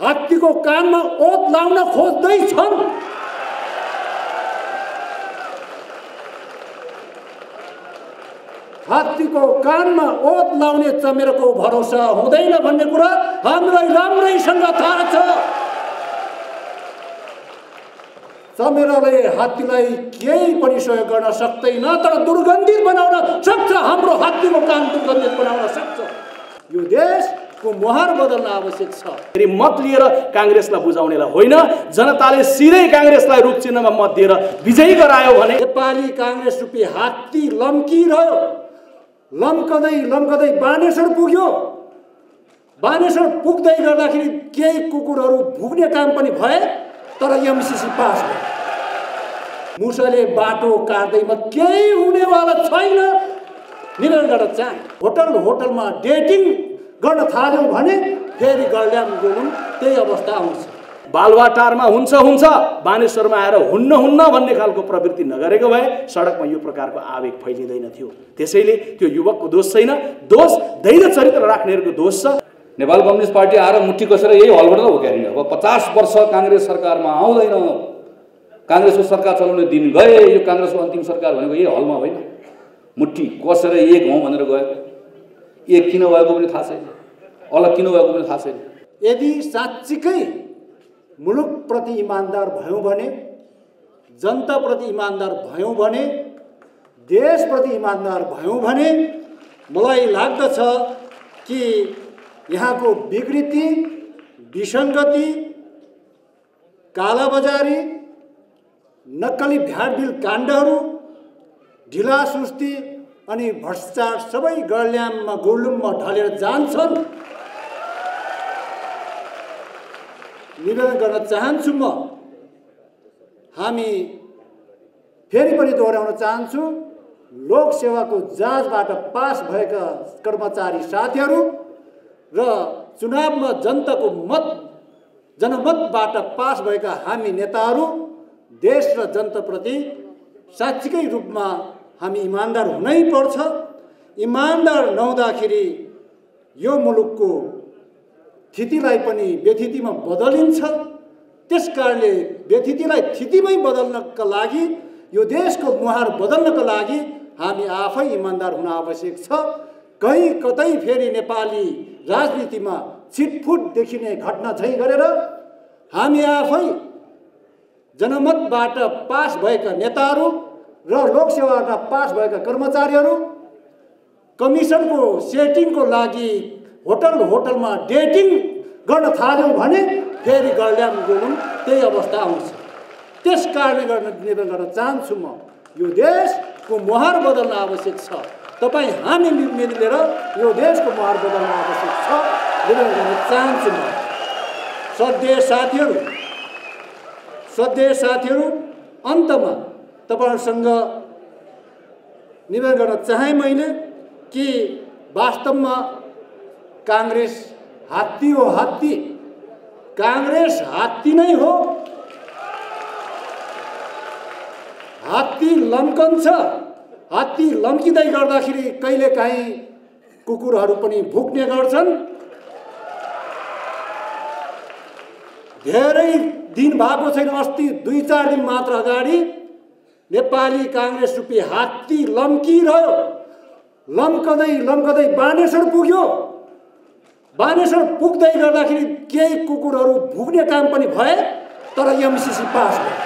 हात्तीको कानमा ओत लाउन खोज्दैछन्। हात्तीको कानमा ओत लाउने चमेरको भरोसा हुँदैन भन्ने कुरा हामीलाई राम्रैसँग थाहा छ। चमेराले हात्तीलाई केही पनि सहयोग गर्न सक्दैन, तर दुर्गन्धित बनाउन सक्छ। हाम्रो हात्तीको कान दुर्गन्धित बनाउन सक्छ। यो देशको मुहार बदल्न आवश्यक छ। फेरि मत लिएर काङ्ग्रेसलाई बुझाउनेलाई होइन, जनताले सिधै काङ्ग्रेसलाई रूप चिन्हमा मत दिएर विजयी गरायो भने नेपाली काङ्ग्रेस रूपी हात्ती लम्किरह्यो। लम्कदै लम्कदै बानेश्वर पुग्यो। बानेश्वर पुग्दै गर्दाखेरि केही कुकुरहरू भुक्ने काम पनि भए, तर एमसीसी पास भयो। मुसाले बाटो काट्दैमा केही हुनेवाला छैन। निवेदन चाहिँ होटलमा डेटिङ गर्न थाल्यौँ भने फेरि गर्ल्याम गरौँ, त्यही अवस्था आउँछ। बालुवाटारमा हुन्छ, बानेश्वरमा आएर हुन्न भन्ने खालको प्रवृत्ति नगरेको भए सडकमा यो प्रकारको आवेग फैलिँदैन थियो। त्यसैले त्यो युवकको दोष छैन, दोष धैर्य चरित्र राख्नेहरूको दोष छ। नेपाल कम्युनिस्ट पार्टी आएर मुट्ठी कसेर यही हलबाट त उक्यारिने। अब 50 वर्ष काङ्ग्रेस सरकारमा आउँदैन, काङ्ग्रेसको सरकार चलाउने दिन गए। यो काङ्ग्रेसको अन्तिम सरकार भनेको यही हलमा होइन, मुट्ठी कसेर एक हौँ भनेर गयो। एक किन भएको पनि थाहा छैन, अलग किन भएको पनि थाहा छैन। यदि साँच्चीकै मुलुकप्रति इमान्दार भयौँ भने, जनताप्रति इमान्दार भयौँ भने, देशप्रति इमान्दार भयौँ भने मलाई लाग्दछ कि यहाँको विकृति, विसङ्गति, कालाबजारी, नक्कली भ्याडबिल काण्डहरू, ढिलासुस्ती अनि भ्रष्टाचार सबै गर्ल्याममा गुर्लुममा ढलेर जान्छन्। निवेदन गर्न चाहन्छु म, हामी फेरि पनि दोहोऱ्याउन चाहन्छु, लोकसेवाको जाँचबाट पास भएका कर्मचारी साथीहरू र चुनावमा जनमतबाट पास भएका हामी नेताहरू देश र जनताप्रति साँच्चीकै रूपमा हामी इमान्दार हुनै पर्छ। इमान्दार नहुँदाखेरि यो मुलुकको स्थितिलाई पनि व्यथितिमा बदलिन्छ। त्यसकारणले व्यथितिलाई स्थितिमै बदल्नका लागि, यो देशको मुहार बदल्नका लागि हामी आफै इमान्दार हुन आवश्यक छ। कहीँ कतै फेरि नेपाली राजनीतिमा छिटफुट देखिने घटना झैँ गरेर हामी आफै जनमतबाट पास भएका नेताहरू र लोकसेवाबाट पास भएका कर्मचारीहरू कमिसनको सेटिङको लागि होटलमा डेटिङ गर्न थाल्यौँ भने फेरि गर्ल्याम गरौँ, त्यही अवस्था आउँछ। त्यस कारणले निवेदन गर्न चाहन्छु म, यो देशको मुहार बदल्न आवश्यक छ। तपाईँ हामी मिलेर यो देशको मुहार बदल्न आवश्यक छ निवेदन गर्न चाहन्छु म। श्रद्धेय साथीहरू, अन्तमा तपाईँहरूसँग निवेदन गर्न चाहे मैले कि वास्तवमा काङ्ग्रेस हात्ती हो। हात्ती काङ्ग्रेस हात्ती नै हो। हात्ती लम्कन्छ। हात्ती लम्किँदै गर्दाखेरि कहिलेकाहीँ कुकुरहरू पनि भुक्ने गर्छन्। धेरै दिन भएको छैन, अस्ति 2-4 दिन मात्र अगाडि नेपाली काङ्ग्रेस रूपी हात्ती लम्किरह्यो। लम्कदै बानेश्वर पुग्यो। बानेश्वर पुग्दै गर्दाखेरि केही कुकुरहरू भुक्ने काम पनि भए, तर एमसीसी पास भयो।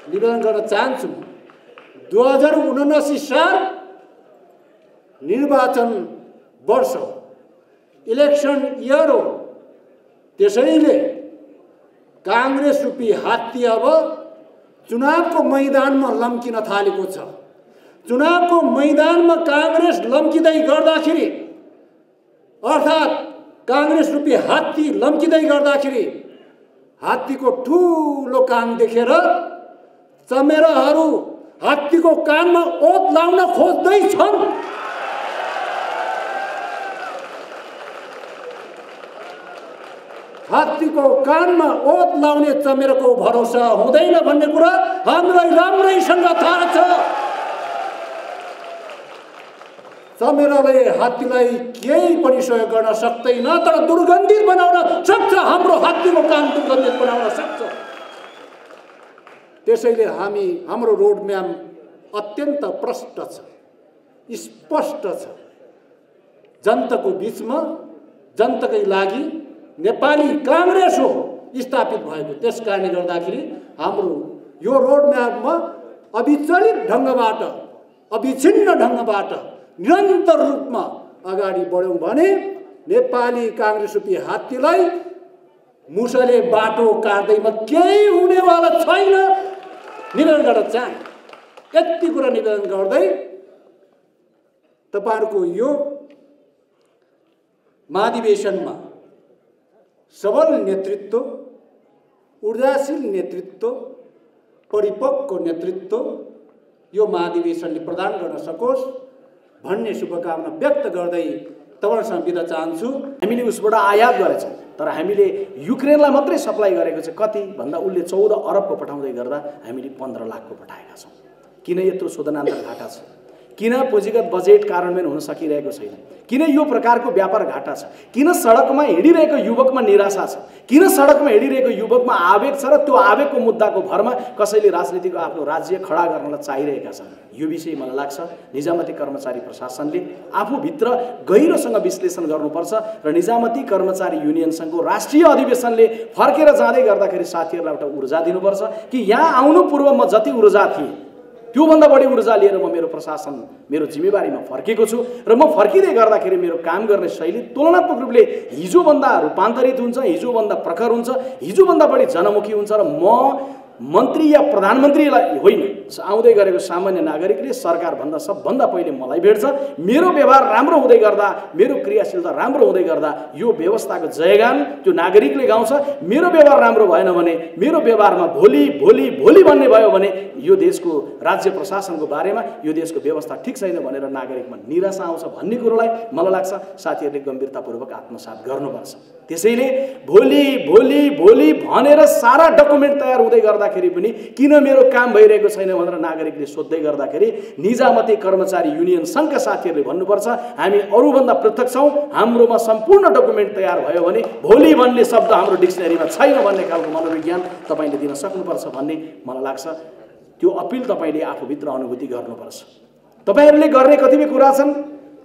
निवेदन गर्न चाहन्छु, 2079 साल निर्वाचन वर्ष हो, इलेक्सन इयर हो। त्यसैले काङ्ग्रेस रूपी हात्ती अब चुनावको मैदानमा लम्किन थालेको छ। चुनावको मैदानमा काङ्ग्रेस लम्किँदै गर्दाखेरि, अर्थात् काङ्ग्रेस रूपी हात्ती लम्किँदै गर्दाखेरि हात्तीको ठुलो कान देखेर चमेराहरू हात्तीको कानमा ओत लाउन खोज्दैछन्। हात्तीको कानमा ओत लाउने चमेरको भरोसा हुँदैन भन्ने कुरा हामीलाई राम्रैसँग थाहा छ। चमेराले हात्तीलाई केही पनि सहयोग गर्न सक्दैन, तर दुर्गन्धित बनाउन सक्छ। हाम्रो हात्तीको काम दुर्गन्धित बनाउन सक्छ। त्यसैले हाम्रो रोडम्याप अत्यन्त प्रष्ट छ, स्पष्ट छ। जनताको बिचमा जनताकै लागि नेपाली काङ्ग्रेस हो स्थापित भएको। त्यस कारणले गर्दाखेरि हाम्रो यो रोडम्यापमा अविचलित ढङ्गबाट, अविछिन्न ढङ्गबाट निरन्तर रूपमा अगाडि बढ्यौँ भने नेपाली काङ्ग्रेस रूपी हात्तीलाई मुसले बाटो काट्दैमा केही हुनेवाला छैन। निवेदन गर्न चाहे यति कुरा निवेदन गर्दै तपाईहरुको यो महाधिवेशनमा सबल नेतृत्व, ऊर्जाशील नेतृत्व, परिपक्व नेतृत्व यो महाधिवेशनले प्रदान गर्न सकोस् भन्ने शुभकामना व्यक्त गर्दै तपाईहरुसँग बिदा चाहन्छु। हामीले उसबाट आयात गरेछौँ, तर हामीले युक्रेनलाई मात्रै सप्लाई गरेको चाहिँ कति भन्दा उसले 14 अरबको पठाउँदै गर्दा हामीले 15 लाखको पठाएका छौँ। किन यत्रो शोधनान्तर घाटा छ? किन पुँजीगत बजेट कार्यान्वयन हुन सकिरहेको छैन? किन यो प्रकारको व्यापार घाटा छ? किन सडकमा हिँडिरहेको युवकमा निराशा छ? किन सडकमा हिँडिरहेको युवकमा आवेग छ र त्यो आवेगको मुद्दाको भरमा कसैले राजनीतिको आफ्नो राज्य खडा गर्नलाई चाहिरहेका छन्? यो विषय मलाई लाग्छ निजामती कर्मचारी प्रशासनले आफूभित्र गहिरोसँग विश्लेषण गर्नुपर्छ र निजामती कर्मचारी युनियन सङ्घको राष्ट्रिय अधिवेशनले फर्केर जाँदै गर्दाखेरि साथीहरूलाई एउटा ऊर्जा दिनुपर्छ कि यहाँ आउनु पूर्व म जति ऊर्जा थिएँ त्योभन्दा बढी ऊर्जा लिएर म मेरो प्रशासन, मेरो जिम्मेवारीमा फर्केको छु र म फर्किँदै गर्दाखेरि मेरो काम गर्ने शैली तुलनात्मक रूपले हिजोभन्दा रूपान्तरित हुन्छ, हिजोभन्दा प्रखर हुन्छ, हिजोभन्दा बढी जनमुखी हुन्छ र म मन्त्री या प्रधानमन्त्रीलाई होइन, आउँदै गरेको सामान्य नागरिकले सरकारभन्दा सबभन्दा पहिले मलाई भेट्छ। मेरो व्यवहार राम्रो हुँदै गर्दा, मेरो क्रियाशीलता राम्रो हुँदै गर्दा यो व्यवस्थाको जयगान त्यो नागरिकले गाउँछ। मेरो व्यवहार राम्रो भएन भने, मेरो व्यवहारमा भोलि भोलि भोलि भन्ने भयो भने यो देशको राज्य प्रशासनको बारेमा यो देशको व्यवस्था ठिक छैन भनेर नागरिकमा निराशा आउँछ भन्ने कुरोलाई मलाई लाग्छ साथीहरूले गम्भीरतापूर्वक आत्मसात गर्नुपर्छ। त्यसैले भोलि भोलि भोलि भनेर सारा डकुमेन्ट तयार हुँदै गर्दाखेरि पनि किन मेरो काम भइरहेको छैन भनेर नागरिकले सोध्दै गर्दाखेरि निजामती कर्मचारी युनियन सङ्घका साथीहरूले भन्नुपर्छ हामी अरूभन्दा पृथक छौँ, हाम्रोमा सम्पूर्ण डकुमेन्ट तयार भयो भने भोलि भन्ने शब्द हाम्रो डिक्सनरीमा छैन भन्ने खालको मनोविज्ञान तपाईँले दिन सक्नुपर्छ भन्ने मलाई लाग्छ। त्यो अपिल तपाईँले आफूभित्र अनुभूति गर्नुपर्छ। तपाईँहरूले गर्ने कतिपय कुरा छन्,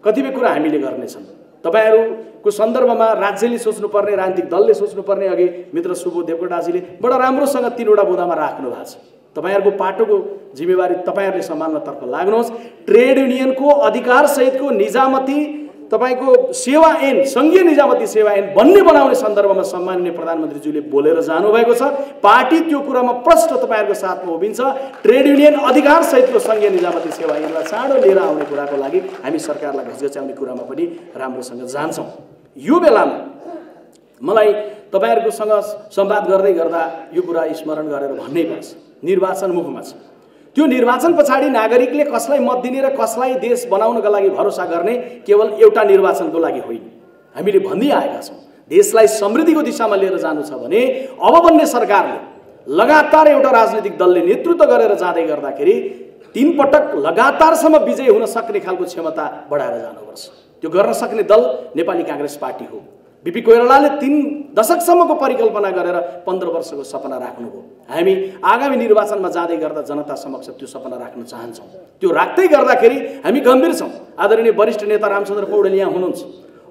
कतिपय कुरा हामीले गर्नेछन्। तपाईहरूको सन्दर्भमा राज्यले सोच्नुपर्ने, राजनीतिक दलले सोच्नुपर्ने, अघि मित्र सुबोध देवकोटाजीले बडा राम्रोसँग 3वटा बुँदामा राख्नु भएको छ। तपाईहरूको पाटोको जिम्मेवारी तपाईँहरूले सम्हाल्नतर्फ लाग्नुहोस्। ट्रेड युनियनको अधिकार सहितको निजामती तपाईको सेवा ऐन, सङ्घीय निजामती सेवा ऐन बन्ने बनाउने सन्दर्भमा सम्माननीय प्रधानमन्त्रीज्यूले बोलेर जानुभएको छ। पार्टी त्यो कुरामा प्रष्ट तपाईँहरूको साथमा उभिन्छ। ट्रेड युनियन अधिकार सहितको सङ्घीय निजामती सेवा ऐनलाई चाँडो लिएर आउने कुराको लागि हामी सरकारलाई घचघच्याउने कुरामा पनि राम्रोसँग जान्छौँ। यो बेलामा मलाई तपाईँहरूकोसँग संवाद गर्दै गर्दा यो कुरा स्मरण गरेर भन्नै पर्छ, निर्वाचन मुखमा छ। त्यो निर्वाचन पछाडि नागरिकले कसलाई मत दिने र कसलाई देश बनाउनका लागि भरोसा गर्ने केवल एउटा निर्वाचनको लागि होइन। हामीले भन्दै आएका छौँ देशलाई समृद्धिको दिशामा लिएर जानु छ भने अब बन्ने सरकारले लगातार एउटा राजनीतिक दलले नेतृत्व गरेर जाँदै गर्दाखेरि 3 पटक लगातारसम्म विजय हुन सक्ने खालको क्षमता बढाएर जानुपर्छ। त्यो गर्न सक्ने दल नेपाली काङ्ग्रेस पार्टी हो। बीपी कोइरालाले 3 दशकसम्मको परिकल्पना गरेर 15 वर्षको सपना राख्नुभयो। हामी आगामी निर्वाचनमा जाँदै गर्दा जनता समक्ष त्यो सपना राख्न चाहन्छौँ। त्यो राख्दै गर्दाखेरि हामी गम्भीर छौँ। आदरणीय वरिष्ठ नेता रामचन्द्र पौडेल यहाँ हुनुहुन्छ,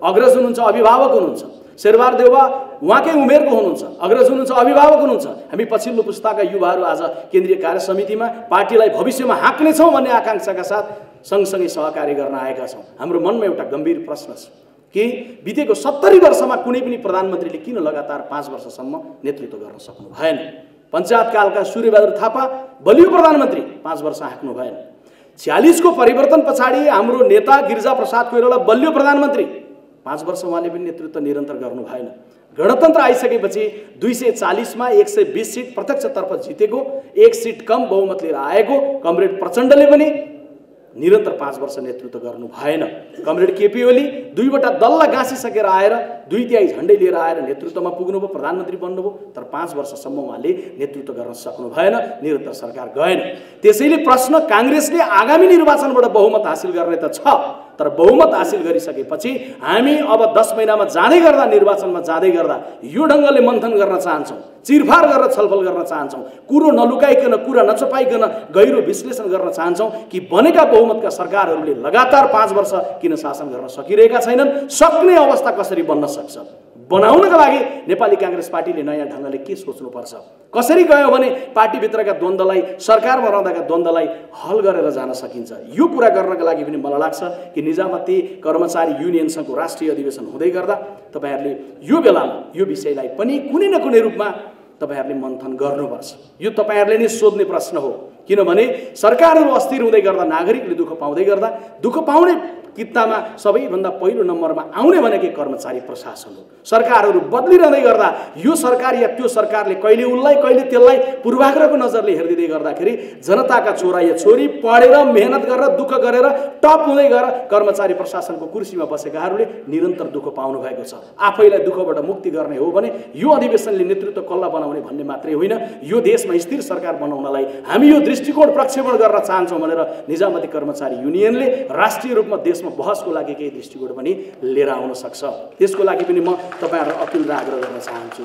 अग्रज हुनुहुन्छ, अभिभावक हुनुहुन्छ। शेरबहादुर देउवा उहाँकै उमेरको हुनुहुन्छ, अग्रज हुनुहुन्छ, अभिभावक हुनुहुन्छ। हामी पछिल्लो पुस्ताका युवाहरू आज केन्द्रीय कार्य समितिमा पार्टीलाई भविष्यमा हाँक्नेछौँ भन्ने आकाङ्क्षाका साथ सँगसँगै सहकार्य गर्न आएका छौँ। हाम्रो मनमा एउटा गम्भीर प्रश्न छ कि बितेको 70 वर्षमा कुनै पनि प्रधानमन्त्रीले किन लगातार 5 वर्षसम्म नेतृत्व गर्न सक्नु भएन? पञ्चायतकालका सूर्यबहादुर थापा बलियो प्रधानमन्त्री 5 वर्ष हाँक्नु भएन। 46 को परिवर्तन पछाडि हाम्रो नेता गिरिजाप्रसाद कोइराला बलियो प्रधानमन्त्री 5 वर्ष उहाँले पनि नेतृत्व निरन्तर गर्नु भएन। गणतन्त्र आइसकेपछि 240 मा 120 सिट प्रत्यक्षतर्फ जितेको, 1 सिट कम बहुमत लिएर आएको कमरेड प्रचण्डले पनि निरन्तर 5 वर्ष नेतृत्व गर्नु भएन। कमरेड केपी ओली 2वटा दललाई गाँसिसकेर आएर 2/3 झन्डै लिएर आएर नेतृत्वमा पुग्नुभयो, प्रधानमन्त्री बन्नुभयो, तर 5 वर्षसम्म उहाँले नेतृत्व गर्न सक्नु भएन, निरन्तर सरकार गएन। त्यसैले प्रश्न काङ्ग्रेसले आगामी निर्वाचनबाट बहुमत हासिल गर्ने त छ, तर बहुमत हासिल गरिसकेपछि हामी अब 10 महिनामा जाँदै गर्दा, निर्वाचनमा जाँदै गर्दा यो ढङ्गले मन्थन गर्न चाहन्छौँ, चिरफार गरेर छलफल गर्न चाहन्छौँ, कुरो नलुकाइकन, कुरा नचपाइकन गहिरो विश्लेषण गर्न चाहन्छौँ कि बनेका बहुमतका सरकारहरूले लगातार 5 वर्ष किन शासन गर्न सकिरहेका छैनन्, सक्ने अवस्था कसरी बन्न सक्छ, बनाउनका लागि नेपाली कांग्रेस पार्टीले नयाँ ढङ्गले के सोच्नुपर्छ, कसरी गयो भने पार्टीभित्रका द्वन्द्वलाई, सरकारमा रहँदाका द्वन्द्वलाई हल गरेर जान सकिन्छ। यो कुरा गर्नका लागि पनि मलाई लाग्छ कि निजामती कर्मचारी युनियन सङ्घको राष्ट्रिय अधिवेशन हुँदै गर्दा तपाईहरूले यो बेलामा यो विषयलाई पनि कुनै न कुनै रूपमा तपाईहरूले मन्थन गर्नुपर्छ। यो तपाईहरूले नै सोध्ने प्रश्न हो, किनभने सरकारहरू अस्थिर हुँदै गर्दा, नागरिकले दुःख पाउँदै गर्दा, दुःख पाउने कित्तामा सबैभन्दा पहिलो नम्बरमा आउने भनेकै कर्मचारी प्रशासन हो। सरकारहरू बदलिरहँदै गर्दा यो सरकार या त्यो सरकारले कहिले उनलाई कहिले त्यसलाई पूर्वाग्रहको नजरले हेरिदिँदै गर्दाखेरि जनताका छोरा या छोरी पढेर मेहनत गरेर दुःख गरेर टप हुँदै गएर कर्मचारी प्रशासनको कुर्सीमा बसेकाहरूले निरन्तर दुःख पाउनु भएको छ। आफैलाई दुःखबाट मुक्ति गर्ने हो भने यो अधिवेशनले नेतृत्व कसलाई बनाउने भन्ने मात्रै होइन, यो देशमा स्थिर सरकार बनाउनलाई हामी यो दृष्टिकोण प्रक्षेपण गर्न चाहन्छौँ भनेर निजामती कर्मचारी युनियनले राष्ट्रिय रूपमा देशमा बहसको लागि केही दृष्टिकोण पनि लिएर आउन सक्छ। त्यसको लागि पनि म तपाईहरुलाई अपिल र आग्रह गर्न चाहन्छु।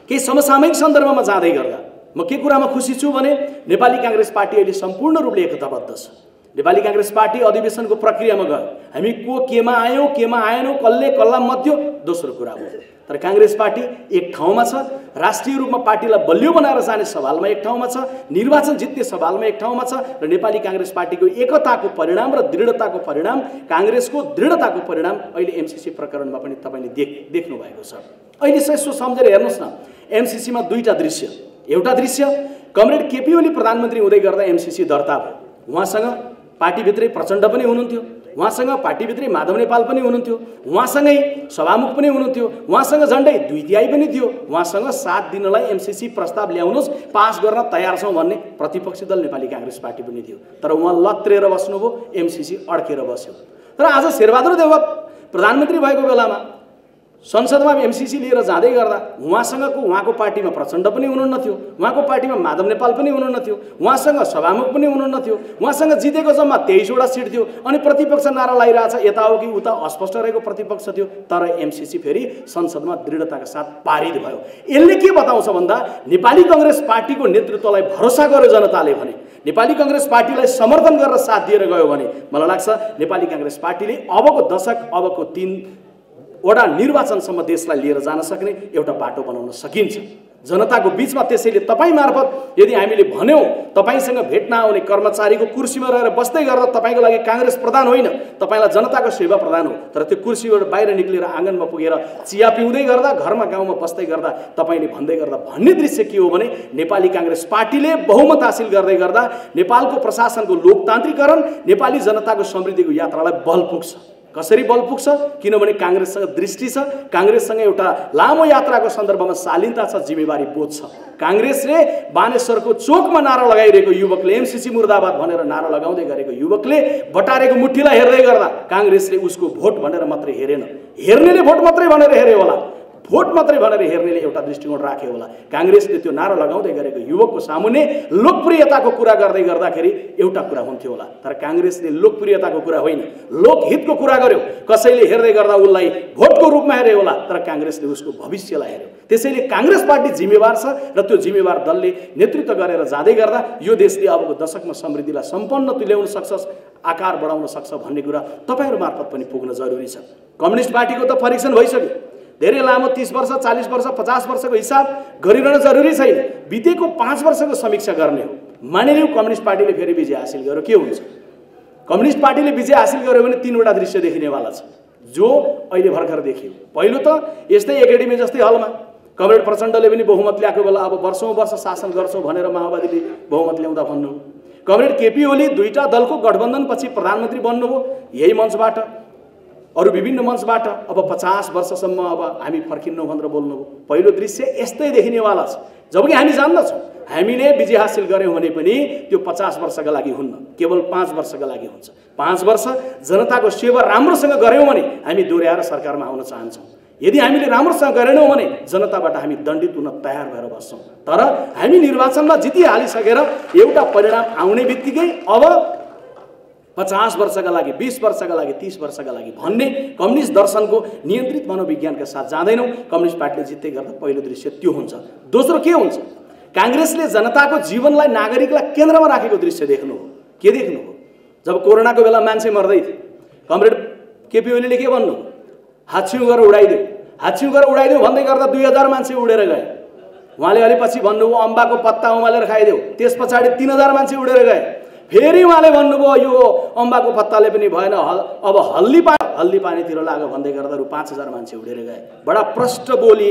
केही समसामयिक सन्दर्भमा जाँदै गर्दा म के कुरामा खुसी छु भने नेपाली कांग्रेस पार्टी अहिले सम्पूर्ण रूपले एकताबद्ध छ। नेपाली कांग्रेस पार्टी अधिवेशनको प्रक्रियामा गयो, हामी को केमा आयौँ केमा आएनौँ, कसले कसलाई मत्यो दोस्रो कुरा हो, तर कांग्रेस पार्टी एक ठाउँमा छ। राष्ट्रिय रूपमा पार्टीलाई बलियो बनाएर जाने सवालमा एक ठाउँमा छ, निर्वाचन जित्ने सवालमा एक ठाउँमा छ र नेपाली कांग्रेस पार्टीको एकताको परिणाम र दृढताको परिणाम, कांग्रेसको दृढताको परिणाम अहिले एमसीसी प्रकरणमा पनि तपाईले देख्नु भएको छ। अहिले यसो सम्झेर हेर्नुस् न, एमसीसीमा दुईटा दृश्य। एउटा दृश्य कमरेड केपी ओली प्रधानमन्त्री हुँदै गर्दा एमसीसी दर्ता भयो, उहाँसँग पार्टीभित्रै प्रचण्ड पनि हुनुहुन्थ्यो, उहाँसँग पार्टीभित्रै माधव नेपाल पनि हुनुहुन्थ्यो, उहाँसँगै सभामुख पनि हुनुहुन्थ्यो, उहाँसँग झन्डै 2/3 पनि थियो, उहाँसँग 7 दिनलाई एमसीसी प्रस्ताव ल्याउनुहोस् पास गर्न तयार छौँ भन्ने प्रतिपक्षी दल नेपाली कांग्रेस पार्टी पनि थियो, तर उहाँ लत्रेर बस्नुभयो, एमसीसी अड्केर बस्यो। तर आज शेरबहादुर देउवा प्रधानमन्त्री भएको बेलामा संसदमा एमसीसी लिएर जाँदै गर्दा उहाँको पार्टीमा प्रचण्ड पनि हुनुहुन्न थियो, उहाँको पार्टीमा माधव नेपाल पनि हुनुहुन्न थियो, उहाँसँग सभामुख पनि हुनुहुन्न थियो, उहाँसँग जितेको जम्मा 23वटा सिट थियो अनि प्रतिपक्ष नारा लगाइरहेछ यता हो कि उता अस्पष्ट रहेको प्रतिपक्ष थियो, तर एमसीसी फेरि संसदमा दृढताका साथ पारित भयो। यसले के बताउँछ भन्दा नेपाली कांग्रेस पार्टीको नेतृत्वलाई भरोसा गर्यो जनताले भने, नेपाली कांग्रेस पार्टीलाई समर्थन गरेर साथ दिएर गयो भने मलाई लाग्छ नेपाली कांग्रेस पार्टीले अबको दशक, अबको 3वटा निर्वाचनसम्म देशलाई लिएर जान सक्ने एउटा बाटो बनाउन सकिन्छ जनताको बीचमा। त्यसैले तपाईँ मार्फत यदि हामीले भन्यौँ तपाईसँग भेट्न आउने कर्मचारीको कुर्सीमा रहेर बस्दै गर्दा तपाईँको लागि कांग्रेस प्रधान होइन, तपाईँलाई जनताको सेवा प्रधान हो, तर त्यो कुर्सीबाट बाहिर निक्लेर आँगनमा पुगेर चिया पिउँदै गर्दा, घरमा गाउँमा बस्दै गर्दा तपाईँले भन्दै गर्दा भन्ने दृश्य के हो भने नेपाली कांग्रेस पार्टीले बहुमत हासिल गर्दै गर्दा नेपालको प्रशासनको लोकतान्त्रिकरण, नेपाली जनताको समृद्धिको यात्रालाई बल पुग्छ। कसरी बल पुग्छ? किनभने कांग्रेससँग दृष्टि छ, कांग्रेससँग एउटा लामो यात्राको सन्दर्भमा शालीनता छ, जिम्मेवारी बोध छ। कांग्रेसले बानेश्वरको चोकमा नारा लगाइरहेको युवकले, एमसीसी मुर्दाबाद भनेर नारा लगाउँदै गरेको युवकले बटारेको मुठीलाई हेर्दै गर्दा कांग्रेसले उसको भोट भनेर मात्रै हेरेन, हेर्नेले भोट मात्रै भनेर हेरे होला, भोट मात्रै भनेर हेर्नेले एउटा दृष्टिकोण राख्यो होला। कांग्रेसले त्यो नारा लगाउँदै गरेको युवकको सामुन्ने लोकप्रियताको कुरा गर्दै गर्दाखेरि एउटा कुरा हुन्थ्यो होला, तर कांग्रेसले लोकप्रियताको कुरा होइन, लोकहितको कुरा गर्यो। कसैले हेर्दै गर्दा उसलाई भोटको रूपमा हेरे होला, तर कांग्रेसले उसको भविष्यलाई हेर्यो। त्यसैले कांग्रेस पार्टी जिम्मेवार छ र त्यो जिम्मेवार दलले नेतृत्व गरेर जाँदै गर्दा यो देशले अबको दशकमा समृद्धिलाई सम्पन्न तुल्याउन सक्छ, आकार बढाउन सक्छ भन्ने कुरा तपाईहरु मार्फत पनि पुग्न जरुरी छ। कम्युनिस्ट पार्टीको त परीक्षण भइसक्यो, धेरै लामो 30 वर्ष 40 वर्ष 50 वर्षको हिसाब गरिरहन जरुरी छैन, बितेको 5 वर्षको समीक्षा गर्ने हो। मानिलिउँ कम्युनिस्ट पार्टीले फेरि विजय हासिल गर्यो, के हुन्छ? कम्युनिस्ट पार्टीले विजय हासिल गर्यो भने 3वटा दृश्य देखिनेवाला छ, जो अहिले भर्खर देखियो। पहिलो त यस्तै एकाडेमी जस्तै हलमा कमरेड प्रचण्डले पनि बहुमत ल्याएको बेला अब वर्षौं वर्ष शासन गर्छौं भनेर माओवादीले बहुमत ल्याउँदा भन्नु, कमरेड केपी ओली 2टा दलको गठबन्धनपछि प्रधानमन्त्री बन्नुभयो यही मञ्चबाट, अरु विभिन्न मञ्चबाट अब 50 वर्षसम्म अब हामी फर्किन्नौं भनेर बोल्नुभयो। पहिलो दृश्य यस्तै देखिनेवाला छ, जबकि हामी जान्दछौँ हामीले विजय हासिल गर्यौं भने पनि त्यो 50 वर्षका लागि हुन्न, केवल 5 वर्षका लागि हुन्छ। 5 वर्ष जनताको सेवा राम्रोसँग गर्यौं भने हामी दोहोर्याएर सरकारमा आउन चाहन्छौँ। यदि हामीले राम्रोसँग गरेनौं भने जनताबाट हामी दण्डित हुन तयार भएर बस्छौँ। तर हामी निर्वाचनमा जितिहालिसकेर एउटा परिणाम आउने बित्तिकै अब 50 वर्षका लागि, 20 वर्षका लागि, 30 वर्षका लागि भन्ने कम्युनिस्ट दर्शनको नियन्त्रित मनोविज्ञानका साथ जाँदैनौँ। कम्युनिस्ट पार्टीले जित्दै गर्दा पहिलो दृश्य त्यो हुन्छ। दोस्रो के हुन्छ? काङ्ग्रेसले जनताको जीवनलाई, नागरिकलाई केन्द्रमा राखेको दृश्य देख्नु हो। के देख्नु हो? जब कोरोनाको बेला मान्छे मर्दै थियो, कमरेड केपी ओलीले के भन्नु? हाच्छिउँ गरेर उडाइदियो, हाच्छिउँ गरेर उडाइदियो भन्दै गर्दा 2000 मान्छे उडेर गए। उहाँले अलि पछि भन्नुभयो अम्बाको पत्ता उमालेर खाइदेऊ, त्यस पछाडि 3000 मान्छे उडेर गए। फेरि उहाँले भन्नुभयो यो अम्बाको पत्ताले पनि भएन, अब हल्दी पानीतिर लाग्यो भन्दै गर्दा रु 5000 मान्छे उडेर गए। बडा प्रष्ट बोली,